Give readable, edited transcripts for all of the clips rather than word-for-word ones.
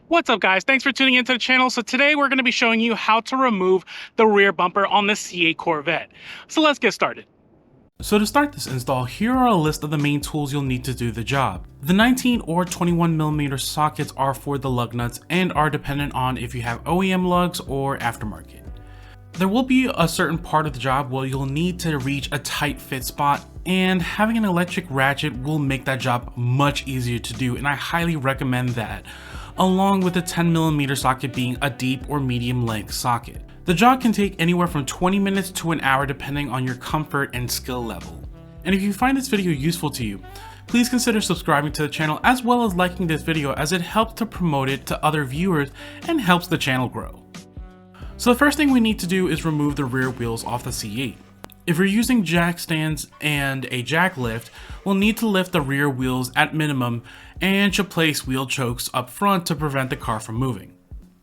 What's up guys, thanks for tuning into the channel. So today we're going to be showing you how to remove the rear bumper on the C8 Corvette. So let's get started. So to start this install, here are a list of the main tools you'll need to do the job. The 19 or 21mm sockets are for the lug nuts and are dependent on if you have OEM lugs or aftermarket. There will be a certain part of the job where you'll need to reach a tight fit spot, and having an electric ratchet will make that job much easier to do, and I highly recommend that, along with the 10mm socket being a deep or medium length socket. The job can take anywhere from 20 minutes to an hour depending on your comfort and skill level. And if you find this video useful to you, please consider subscribing to the channel as well as liking this video, as it helps to promote it to other viewers and helps the channel grow. So the first thing we need to do is remove the rear wheels off the C8. If you're using jack stands and a jack lift, we'll need to lift the rear wheels at minimum and should place wheel chokes up front to prevent the car from moving.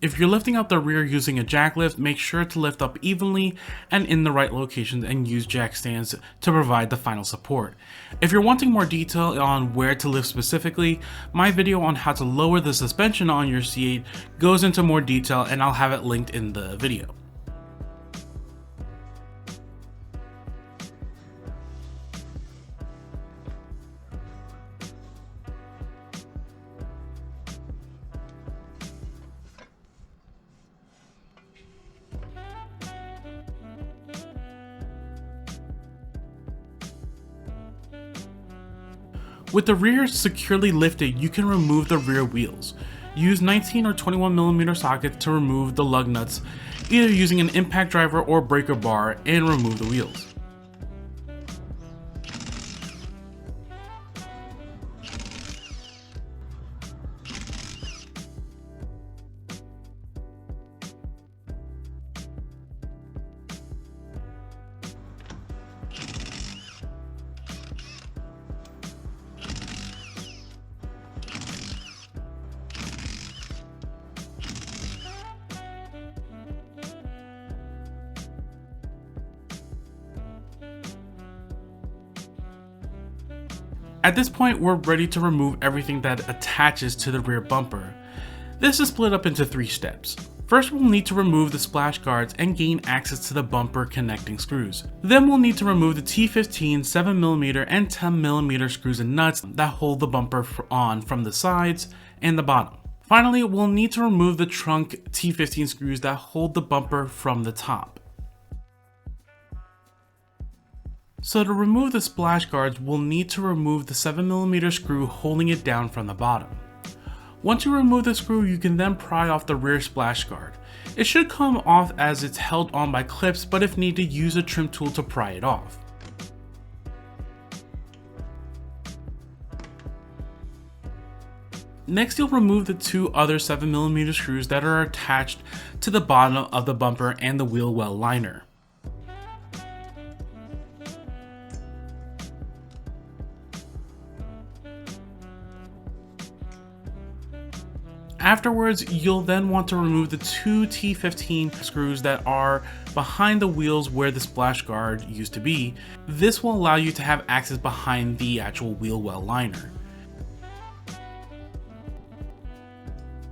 If you're lifting up the rear using a jack lift, make sure to lift up evenly and in the right locations and use jack stands to provide the final support. If you're wanting more detail on where to lift specifically, my video on how to lower the suspension on your C8 goes into more detail, and I'll have it linked in the video. With the rear securely lifted, you can remove the rear wheels. Use 19 or 21mm sockets to remove the lug nuts, either using an impact driver or breaker bar, and remove the wheels. At this point, we're ready to remove everything that attaches to the rear bumper. This is split up into 3 steps. First, we'll need to remove the splash guards and gain access to the bumper connecting screws. Then we'll need to remove the T15, 7mm and 10mm screws and nuts that hold the bumper on from the sides and the bottom. Finally, we'll need to remove the trunk T15 screws that hold the bumper from the top. So to remove the splash guards, we'll need to remove the 7mm screw holding it down from the bottom. Once you remove the screw, you can then pry off the rear splash guard. It should come off as it's held on by clips, but if needed, use a trim tool to pry it off. Next, you'll remove the 2 other 7mm screws that are attached to the bottom of the bumper and the wheel well liner. Afterwards, you'll then want to remove the 2 T15 screws that are behind the wheels where the splash guard used to be. This will allow you to have access behind the actual wheel well liner.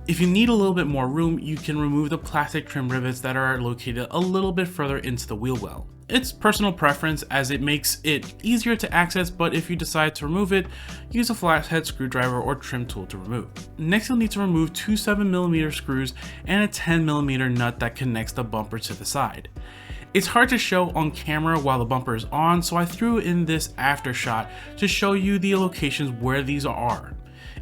If you need a little bit more room, you can remove the plastic trim rivets that are located a little bit further into the wheel well. It's personal preference as it makes it easier to access, but if you decide to remove it, use a flathead screwdriver or trim tool to remove. Next, you'll need to remove 2 7mm screws and a 10mm nut that connects the bumper to the side. It's hard to show on camera while the bumper is on, so I threw in this after shot to show you the locations where these are.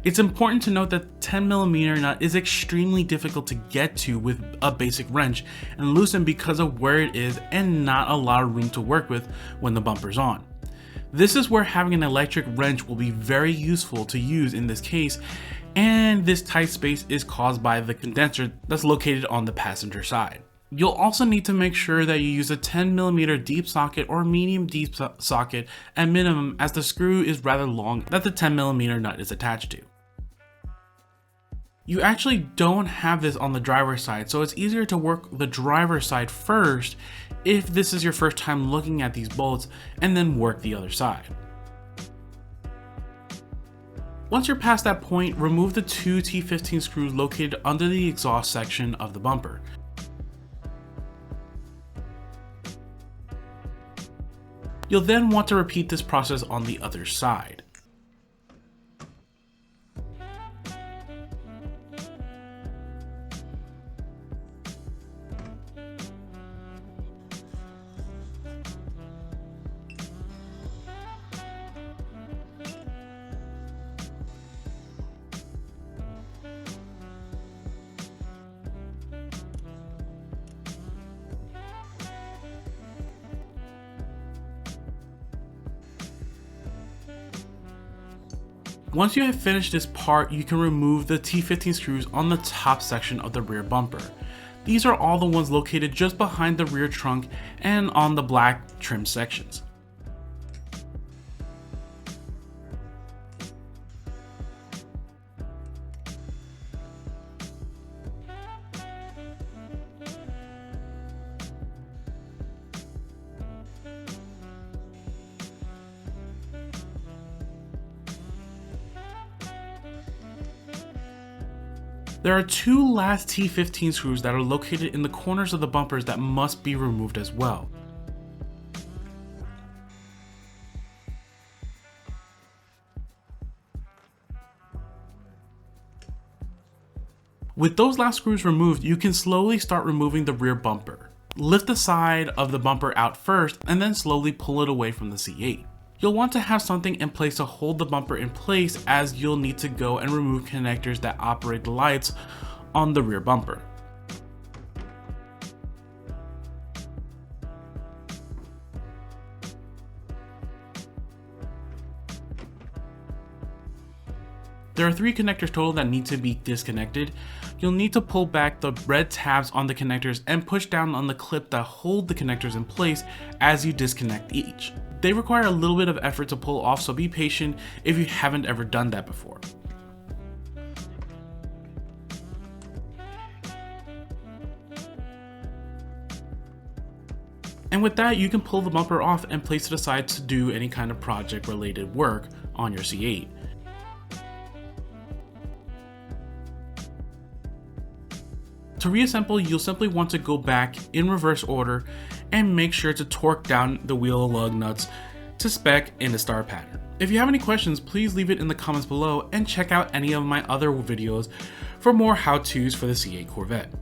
It's important to note that 10mm nut is extremely difficult to get to with a basic wrench and loosen because of where it is and not a lot of room to work with when the bumper's on. This is where having an electric wrench will be very useful to use in this case, and this tight space is caused by the condenser that's located on the passenger side. You'll also need to make sure that you use a 10mm deep socket or medium deep socket at minimum, as the screw is rather long that the 10mm nut is attached to. You actually don't have this on the driver's side, so it's easier to work the driver's side first if this is your first time looking at these bolts, and then work the other side. Once you're past that point, remove the two T15 screws located under the exhaust section of the bumper. You'll then want to repeat this process on the other side. Once you have finished this part, you can remove the T15 screws on the top section of the rear bumper. These are all the ones located just behind the rear trunk and on the black trim sections. There are two last T15 screws that are located in the corners of the bumpers that must be removed as well. With those last screws removed, you can slowly start removing the rear bumper. Lift the side of the bumper out first and then slowly pull it away from the C8. You'll want to have something in place to hold the bumper in place, as you'll need to go and remove connectors that operate the lights on the rear bumper. There are 3 connectors total that need to be disconnected. You'll need to pull back the red tabs on the connectors and push down on the clip that hold the connectors in place as you disconnect each. They require a little bit of effort to pull off, so be patient if you haven't ever done that before. And with that, you can pull the bumper off and place it aside to do any kind of project related work on your C8. To reassemble, you'll simply want to go back in reverse order and make sure to torque down the wheel lug nuts to spec in the star pattern. If you have any questions, please leave it in the comments below and check out any of my other videos for more how-tos for the C8 Corvette.